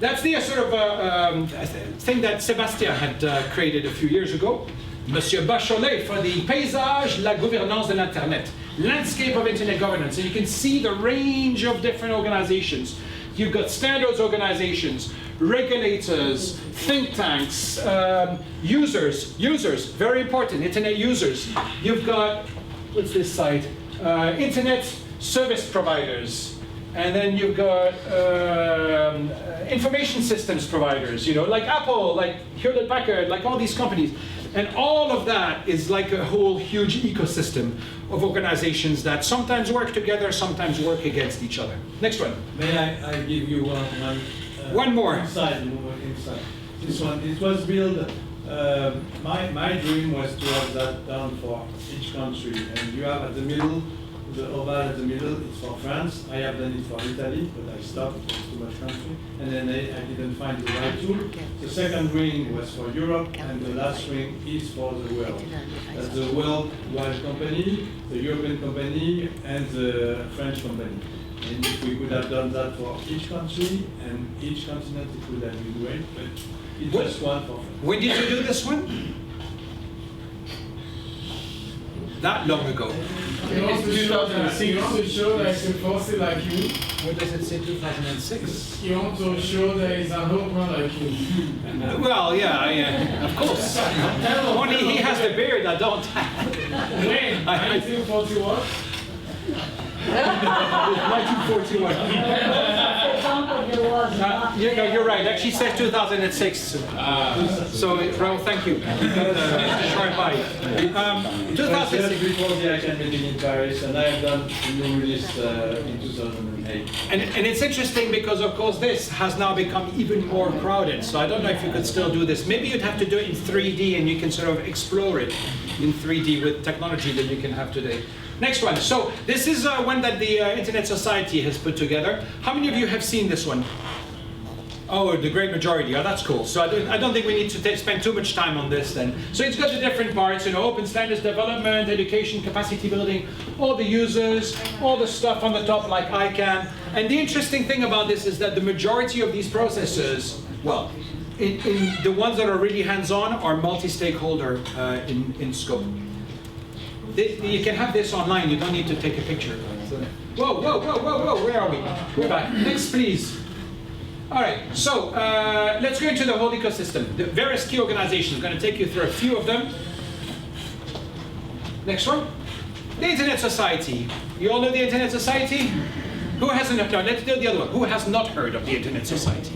That's the sort of thing that Sébastien had created a few years ago. Monsieur Bachelet for the paysage, la gouvernance de l'Internet. Landscape of Internet governance. And you can see the range of different organizations. You've got standards organizations, regulators, think tanks, users, very important, Internet users. You've got, what's this side? Internet service providers. And then you've got information systems providers, you know, like Apple, like Hewlett-Packard, like all these companies. And all of that is like a whole huge ecosystem of organizations that sometimes work together, sometimes work against each other. Next one. May I give you one more. Inside. This one, it was built, my dream was to have that done for each country. And you have at the middle, the oval at the middle, it's for France. I have done it for Italy, but I stopped, it was too much country. And then I didn't find the right tool. The second ring was for Europe, and the last ring is for the world. That's the worldwide company, the European company, and the French company. And if we could have done that for each country and each continent, it would have been great, but it's just one for France. When did you do this one? Not long ago. You want to show that it's a fossil like you. What does it say, 2006? You want to show there is an open like you. Well, yeah, of course. Only he has the beard, I don't have. When? 1941? 1941. You're right. Actually, says 2006. So, Raul, thank you. Short by. 2006. Before the Action meeting in Paris, and I have done a new release in 2008. And it's interesting because, of course, this has now become even more crowded. So I don't know if you could still do this. Maybe you'd have to do it in 3D, and you can sort of explore it in 3D with technology that you can have today. Next one. So this is one that the Internet Society has put together. How many of you have seen this one? Oh, the great majority. Oh, that's cool. So I don't think we need to spend too much time on this then. So it's got the different parts, you know, open standards development, education, capacity building, all the users, all the stuff on the top like ICANN. And the interesting thing about this is that the majority of these processes, well, in the ones that are really hands-on are multi-stakeholder in scope. You can have this online, you don't need to take a picture. So, whoa, where are we? We're back. Next, please. All right, so let's go into the whole ecosystem. The various key organizations, I'm going to take you through a few of them. Next one. The Internet Society. You all know the Internet Society? Who hasn't? No, let's do the other one. Who has not heard of the Internet Society?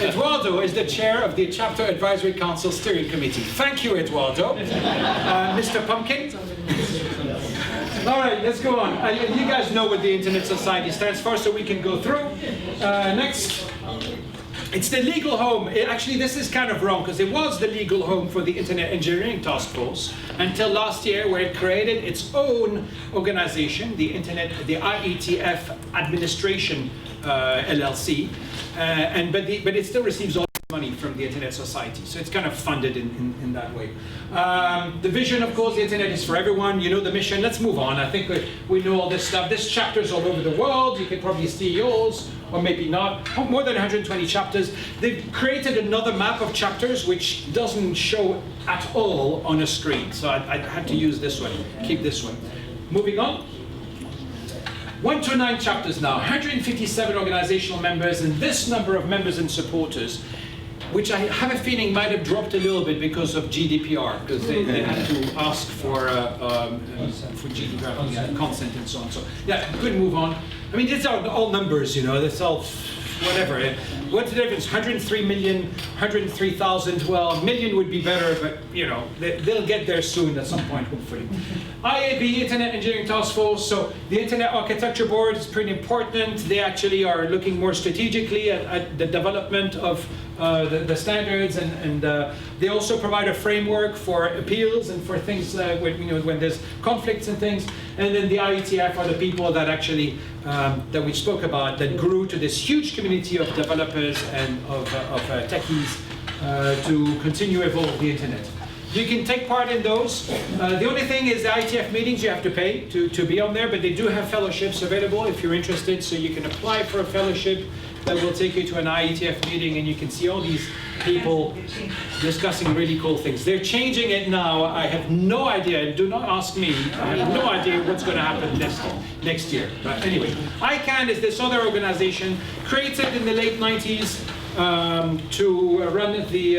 Eduardo is the chair of the Chapter Advisory Council Steering Committee. Thank you, Eduardo. Mr. Pumpkin? All right, let's go on. You guys know what the Internet Society stands for, so we can go through. Next. It's the legal home. Actually, this is kind of wrong, because it was the legal home for the Internet Engineering Task Force until last year, where it created its own organization, the IETF Administration LLC, but it still receives all money from the Internet Society, so it's kind of funded in that way. The vision, of course, the Internet is for everyone. You know the mission. Let's move on. I think we know all this stuff. There's chapters all over the world. You can probably see yours, or maybe not. More than 120 chapters. They've created another map of chapters which doesn't show at all on a screen, so I had to use this one. Keep this one. Moving on. 1 to 9 chapters now, 157 organizational members, and this number of members and supporters, which I have a feeling might have dropped a little bit because of GDPR, because they had to ask for GDPR consent and so on. So yeah, good move on. I mean, these are all numbers, you know, that's all whatever. What's the difference? 103 million, 103,000, well, a million would be better, but you know, they'll get there soon at some point, hopefully. IAB, Internet Engineering Task Force, so the Internet Architecture Board is pretty important. They actually are looking more strategically at the development of the standards, and they also provide a framework for appeals and for things when there's conflicts and things. And then the IETF are the people that actually, that we spoke about, that grew to this huge community of developers and of techies to continue evolve the internet. You can take part in those. The only thing is the IETF meetings you have to pay to be on there, but they do have fellowships available if you're interested, so you can apply for a fellowship that will take you to an IETF meeting, and you can see all these people discussing really cool things. They're changing it now. I have no idea. Do not ask me. I have no idea what's going to happen next year. But anyway, ICANN is this other organization created in the late 90s to run the,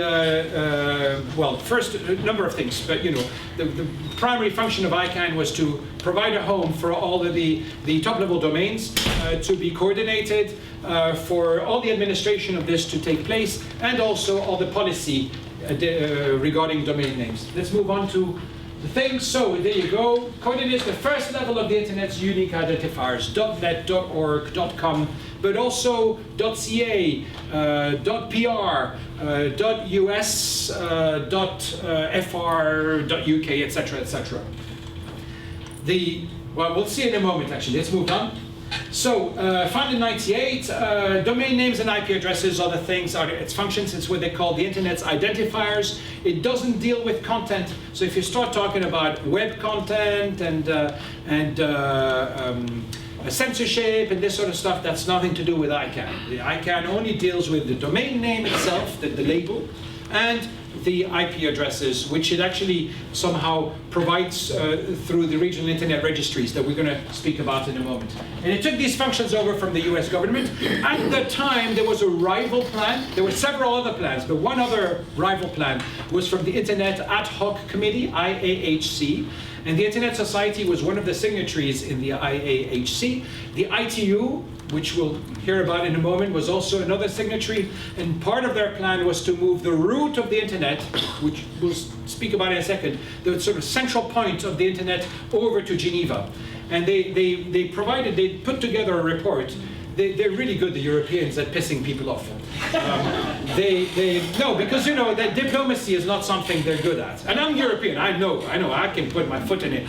well, first a number of things, but you know, the primary function of ICANN was to provide a home for all of the top-level domains to be coordinated, for all the administration of this to take place, and also all the policy regarding domain names. Let's move on to the things. So there you go. Coordinates, the first level of the Internet's unique identifiers, .net, .org, .com, but also .ca, .pr, .us, .fr, .uk, etc., etc. Well, we'll see in a moment, actually. Let's move on. So, founded in '98, domain names and IP addresses are the things, its functions. It's what they call the Internet's identifiers. It doesn't deal with content. So if you start talking about web content and censorship and this sort of stuff, that's nothing to do with ICANN. The ICANN only deals with the domain name itself, the label, and the IP addresses, which it actually somehow provides through the regional internet registries that we're going to speak about in a moment. And it took these functions over from the US government. At the time, there was a rival plan. There were several other plans, but one other rival plan was from the Internet Ad Hoc Committee, IAHC. And the Internet Society was one of the signatories in the IAHC. The ITU, which we'll hear about in a moment, was also another signatory. And part of their plan was to move the root of the Internet, which we'll speak about in a second, the sort of central point of the Internet, over to Geneva. And they put together a report. They're really good, the Europeans, at pissing people off. No, because you know that diplomacy is not something they're good at. And I'm European, I know, I can put my foot in it.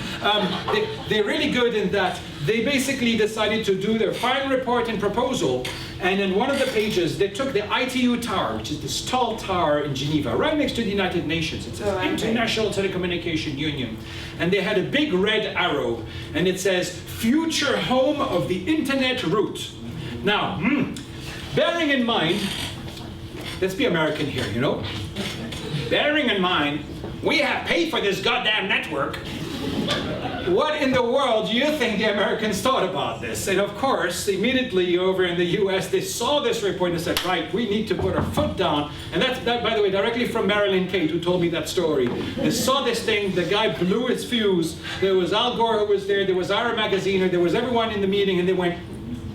They're really good in that they basically decided to do their final report and proposal, and in one of the pages, they took the ITU tower, which is this tall tower in Geneva, right next to the United Nations. It's an International Telecommunication Union. And they had a big red arrow, and it says, future home of the Internet root. Now, bearing in mind, let's be American here, you know? Bearing in mind, we have paid for this goddamn network. What in the world do you think the Americans thought about this? And of course, immediately over in the US, they saw this report and said, right, we need to put our foot down. And that, by the way, directly from Marilyn Kate, who told me that story. They saw this thing, the guy blew his fuse. There was Al Gore who was there was our magaziner, there was everyone in the meeting, and they went,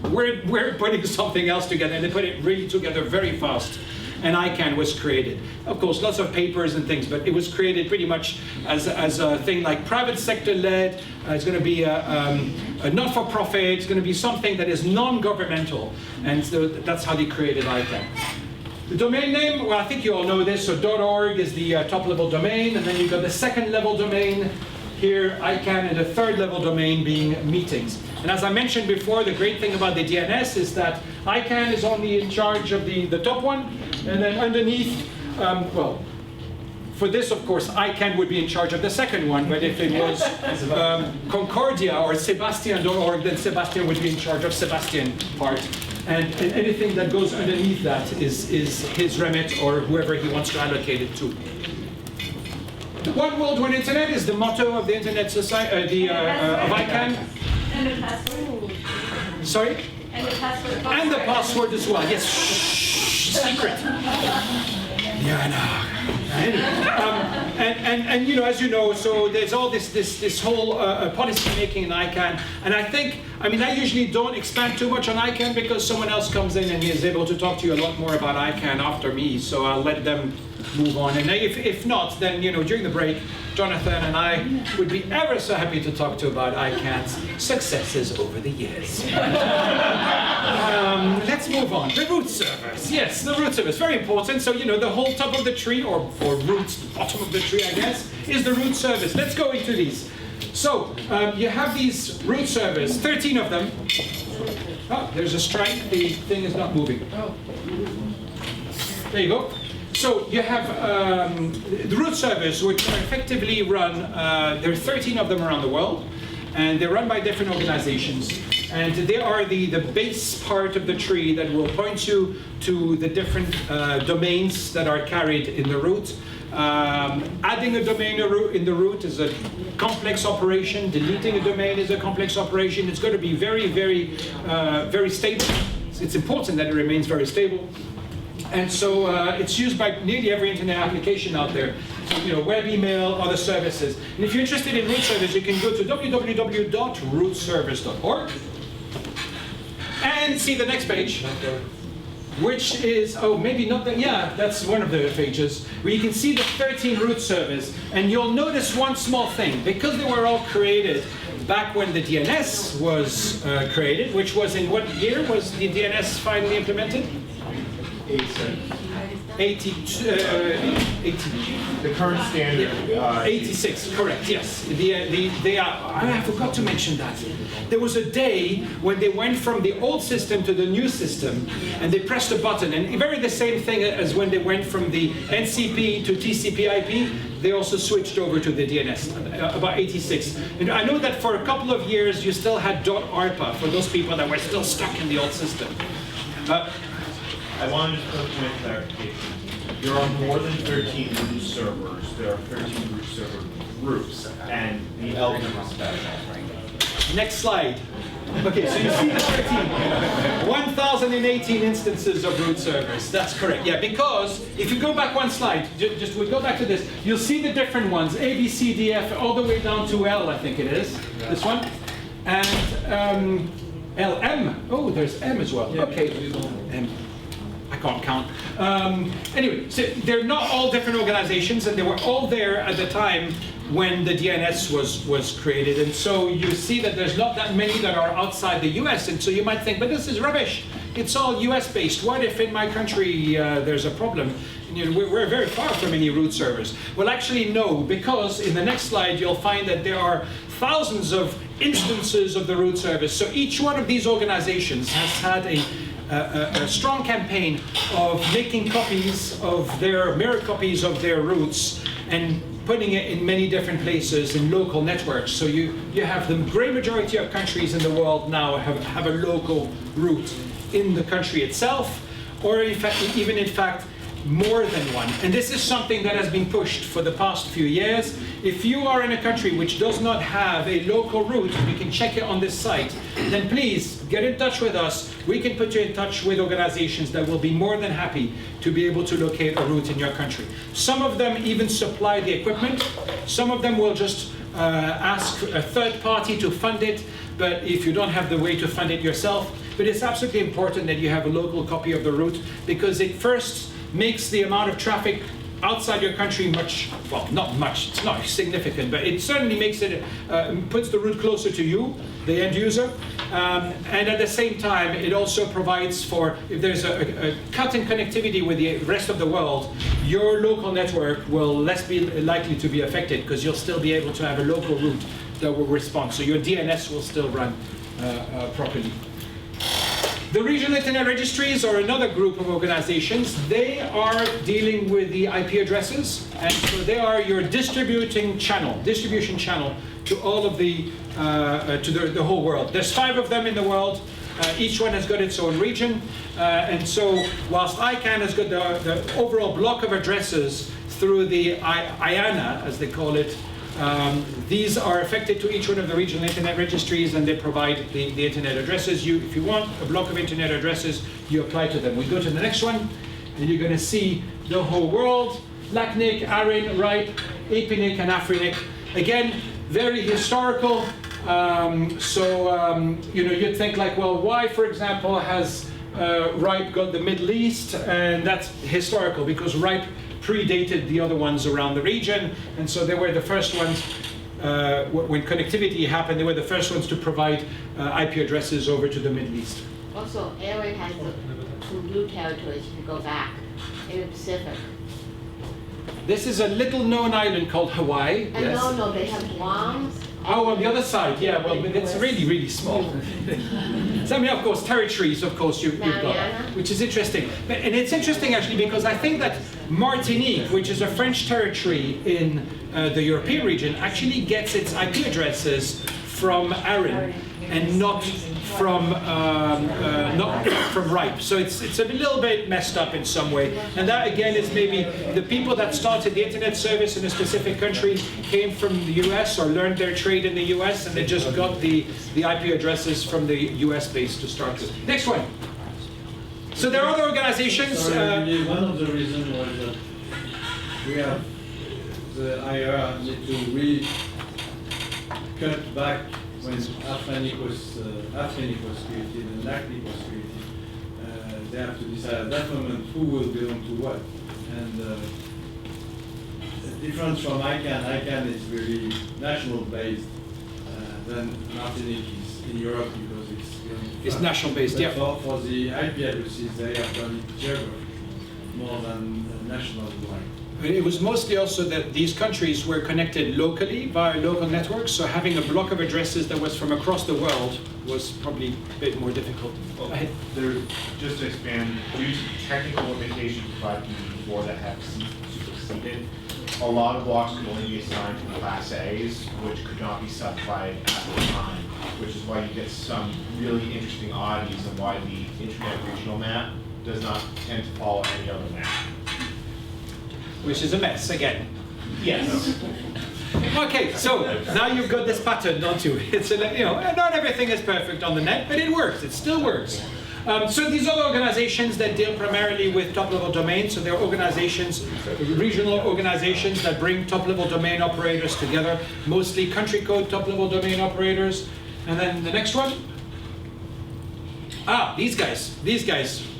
we're putting something else together, and they put it really together very fast. And ICANN was created. Of course, lots of papers and things, but it was created pretty much as a thing like private sector led. It's going to be a not-for-profit. It's going to be something that is non-governmental. And so that's how they created ICANN. The domain name, well, I think you all know this. So .org is the top-level domain, and then you've got the second-level domain. Here, ICANN, and the third-level domain being meetings. And as I mentioned before, the great thing about the DNS is that ICANN is only in charge of the top one, and then underneath, well, for this, of course, ICANN would be in charge of the second one, but if it was Concordia or Sebastian.org, then Sebastian would be in charge of Sebastian part. And anything that goes underneath that is his remit or whoever he wants to allocate it to. One World, One Internet is the motto of the Internet Society, of ICANN. And the password. Sorry? And the password. And the password as well. Yes. Shh, secret. Yeah, I know. And you know, as you know, so there's all this whole policy making in ICANN, and I usually don't expand too much on ICANN because someone else comes in and is able to talk to you a lot more about ICANN after me, so I'll let them move on. And if not, then you know, during the break, Jonathan and I would be ever so happy to talk to you about ICANN's successes over the years. Let's move on. The root service. Yes, the root service. Very important. So, you know, the whole top of the tree, or roots, the bottom of the tree, I guess, is the root service. Let's go into these. So, you have these root servers, 13 of them. Oh, there's a strike. The thing is not moving. There you go. So you have the route servers, which are effectively run, there are 13 of them around the world, and they're run by different organizations. And they are the base part of the tree that will point you to the different domains that are carried in the route. Adding a domain in the route is a complex operation. Deleting a domain is a complex operation. It's going to be very, very, very stable. It's important that it remains very stable. And so it's used by nearly every internet application out there. So, you know, web, email, other services. And if you're interested in root servers, you can go to www.rootservers.org and see the next page, which is, oh, maybe not that, yeah, that's one of the pages, where you can see the 13 root servers. And you'll notice one small thing. Because they were all created back when the DNS was created, which was in what year was the DNS finally implemented? 82, 80. The current standard. 86, correct, yes. I forgot to mention that. There was a day when they went from the old system to the new system, and they pressed a button, and very the same thing as when they went from the NCP to TCP/IP, they also switched over to the DNS, about 86. And I know that for a couple of years you still had .ARPA for those people that were still stuck in the old system. I wanted to put a point of clarification. There are more than 13 root servers. There are 13 root server groups, and the element is special. Next slide. Okay, so you see the 13. 1,018 instances of root servers. That's correct. Yeah, because if you go back one slide, just we'll go back to this, you'll see the different ones, A, B, C, D, F, all the way down to L, I think it is. This one. And L, M. Oh, there's M as well. Okay. M. I can't count. Anyway, so they're not all different organizations, and they were all there at the time when the DNS was created. And so you see that there's not that many that are outside the US. And so you might think, but this is rubbish. It's all US based. What if in my country there's a problem? And, you know, we're very far from any root servers. Well, actually, no, because in the next slide, you'll find that there are thousands of instances of the root service. So each one of these organizations has had a strong campaign of making copies of their mirror copies of their roots and putting it in many different places in local networks. So you have the great majority of countries in the world now have a local root in the country itself, or in fact, even in fact, more than one. And this is something that has been pushed for the past few years. If you are in a country which does not have a local route, you can check it on this site, then please get in touch with us. We can put you in touch with organizations that will be more than happy to be able to locate a route in your country. Some of them even supply the equipment. Some of them will just ask a third party to fund it, but if you don't have the way to fund it yourself. But it's absolutely important that you have a local copy of the route, because it first makes the amount of traffic outside your country much, well, not much, it's not significant, but it certainly makes it, puts the route closer to you, the end user. And at the same time, it also provides for, if there's a cut in connectivity with the rest of the world, your local network will less be likely to be affected, because you'll still be able to have a local route that will respond. So your DNS will still run properly. The regional internet registries are another group of organizations. They are dealing with the IP addresses, and so they are your distribution channel to all of the the whole world. There's 5 of them in the world. Each one has got its own region, and so whilst ICANN has got the overall block of addresses through the IANA, as they call it. These are affected to each one of the regional internet registries, and they provide the internet addresses. If you want a block of internet addresses, you apply to them. We go to the next one, and you're going to see the whole world: LACNIC, ARIN, RIPE, APNIC, and AFRINIC. Again, very historical. You know, you'd think like, well, why, for example, has RIPE got the Middle East? And that's historical, because RIPE predated the other ones around the region, and so they were the first ones, when connectivity happened, they were the first ones to provide IP addresses over to the Middle East. Also, ARIN has some blue territories if you go back in the Pacific. This is a little known island called Hawaii. And yes. no, they have Guam. Oh, on the other side, yeah, well, but it's really, really small. So, I mean, of course, territories, of course, you've got, which is interesting. And it's interesting, actually, because I think that Martinique, which is a French territory in the European region, actually gets its IP addresses from ARIN and not from RIPE. So it's a little bit messed up in some way. And that again is maybe the people that started the internet service in a specific country came from the US or learned their trade in the US, and they just got the IP addresses from the US base to start with. Next one. So there are other organizations. Sorry, one of the reasons was that we have the IR need to cut back when Afrinic was created and LACNIC was created. They have to decide at that moment who will belong to what. And the difference from ICANN is really national based. Then Martinique is in Europe because it's national based, yeah. For the IP addresses, they have done it geography more than national wide. It was mostly also that these countries were connected locally via local networks, so having a block of addresses that was from across the world was probably a bit more difficult. Well, just to expand, due to technical limitations provided before that have superseded, a lot of blocks could only be assigned to Class A's, which could not be subdivided at the time, which is why you get some really interesting oddities and why the Internet regional map does not tend to follow any other map. Which is a mess again. Yes. Okay, so now you've got this pattern, don't you? It's not everything is perfect on the net, but it works. It still works. So these other organizations that deal primarily with top-level domains, so they're organizations, regional organizations that bring top-level domain operators together, mostly country code top-level domain operators. And then the next one. These guys.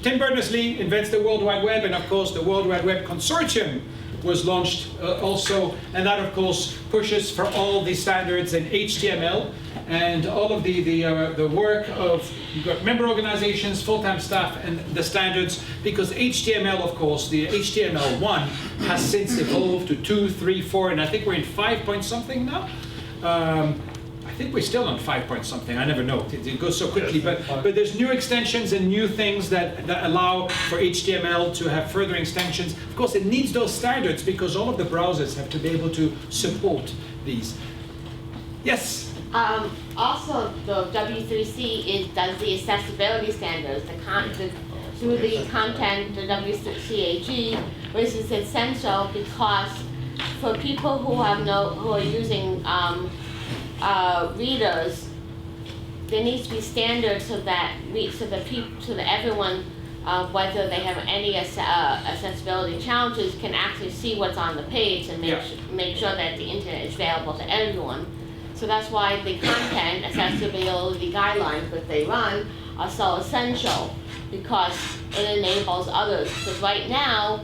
Tim Berners-Lee invents the World Wide Web, and of course the World Wide Web Consortium was launched also, and that of course pushes for all the standards in HTML and all of the work of, you've got member organizations, full-time staff, and the standards, because HTML, of course, the HTML1 has since evolved to 2, 3, 4, and I think we're in 5 point something now. I think we're still on 5 point something, I never know, it goes so quickly, but there's new extensions and new things that allow for HTML to have further extensions. Of course, it needs those standards because all of the browsers have to be able to support these. Yes? Also, the W3C does the accessibility standards, through the content, the W3CAG, which is essential because for people who are using readers, there needs to be standards so that everyone, whether they have any accessibility challenges, can actually see what's on the page and make sure that the internet is available to everyone. So that's why the content accessibility guidelines that they run are so essential, because it enables others. Because right now,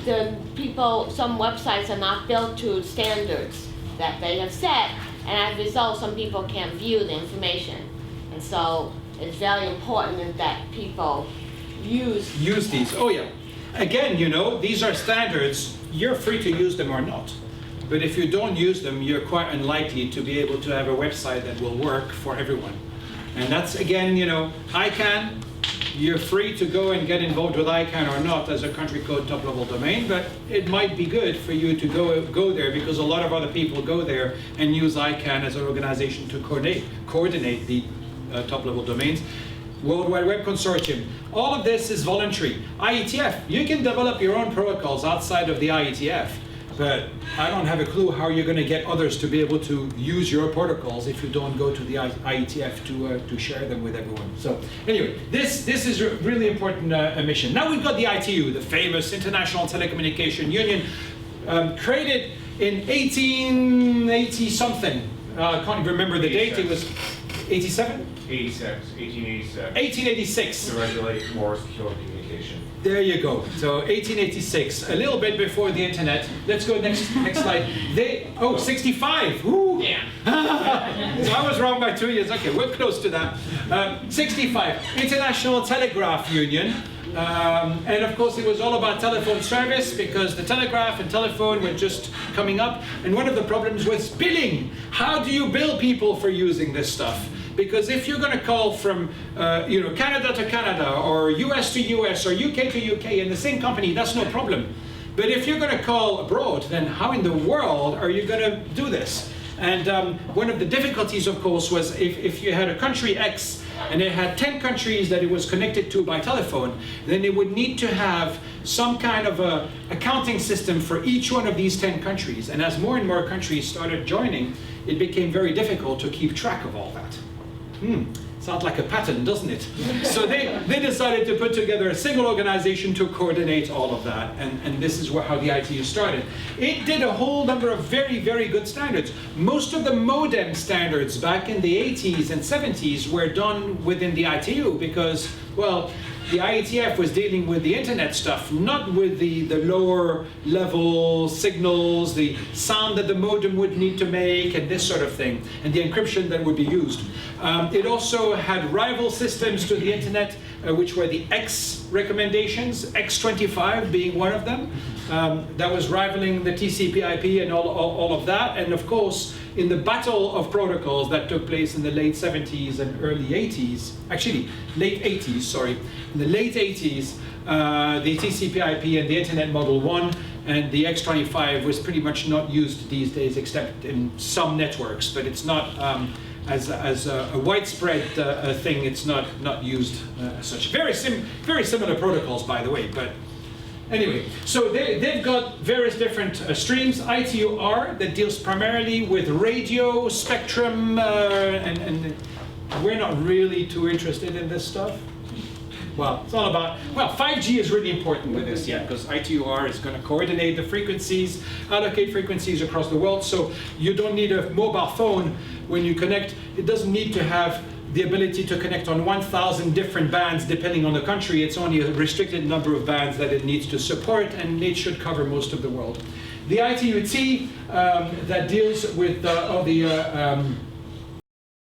some websites are not built to standards that they have set, and as a result, some people can't view the information. And so it's very important that people use these. Oh yeah. Again, these are standards. You're free to use them or not. But if you don't use them, you're quite unlikely to be able to have a website that will work for everyone. And that's, again, ICANN, you're free to go and get involved with ICANN or not as a country code top-level domain, but it might be good for you to go there because a lot of other people go there and use ICANN as an organization to coordinate the top-level domains. World Wide Web Consortium. All of this is voluntary. IETF, you can develop your own protocols outside of the IETF. But I don't have a clue how you're going to get others to be able to use your protocols if you don't go to the IETF to share them with everyone. So anyway, this is a really important mission. Now we've got the ITU, the famous International Telecommunication Union, created in 1880 something. I can't even remember the date. It was 87? 1886. To regulate more secure communication. There you go. So 1886, a little bit before the internet. Let's go next slide. 65. Ooh. Yeah. So I was wrong by 2 years. Okay, we're close to that. 65, International Telegraph Union. And of course it was all about telephone service because the telegraph and telephone were just coming up. And one of the problems was billing. How do you bill people for using this stuff? Because if you're going to call from Canada to Canada, or US to US, or UK to UK in the same company, that's no problem. But if you're going to call abroad, then how in the world are you going to do this? And one of the difficulties, of course, was if you had a country X and it had 10 countries that it was connected to by telephone, then it would need to have some kind of a accounting system for each one of these 10 countries. And as more and more countries started joining, it became very difficult to keep track of all that. Sounds like a pattern, doesn't it? So they decided to put together a single organization to coordinate all of that, and this is how the ITU started. It did a whole number of very, very good standards. Most of the modem standards back in the 80s and 70s were done within the ITU because, well, the IETF was dealing with the internet stuff, not with the lower level signals, the sound that the modem would need to make, and this sort of thing, and the encryption that would be used. It also had rival systems to the internet, which were the X recommendations, X25 being one of them. That was rivaling the TCP/IP and all of that. And of course, in the battle of protocols that took place in the late 70s and early 80s, actually late 80s, sorry, in the late 80s, the TCP/IP and the Internet Model 1 and the X25 was pretty much not used these days, except in some networks, but it's not as a widespread thing. It's not used as such. Very similar protocols, by the way, but. Anyway, so they've got various different streams. ITU-R that deals primarily with radio spectrum, and we're not really too interested in this stuff. Well, it's all about, 5G is really important with this, because ITU-R is going to coordinate the frequencies, allocate frequencies across the world, so you don't need a mobile phone when you connect. It doesn't need to have the ability to connect on 1,000 different bands depending on the country. It's only a restricted number of bands that it needs to support, and it should cover most of the world. The ITU-T that deals with all the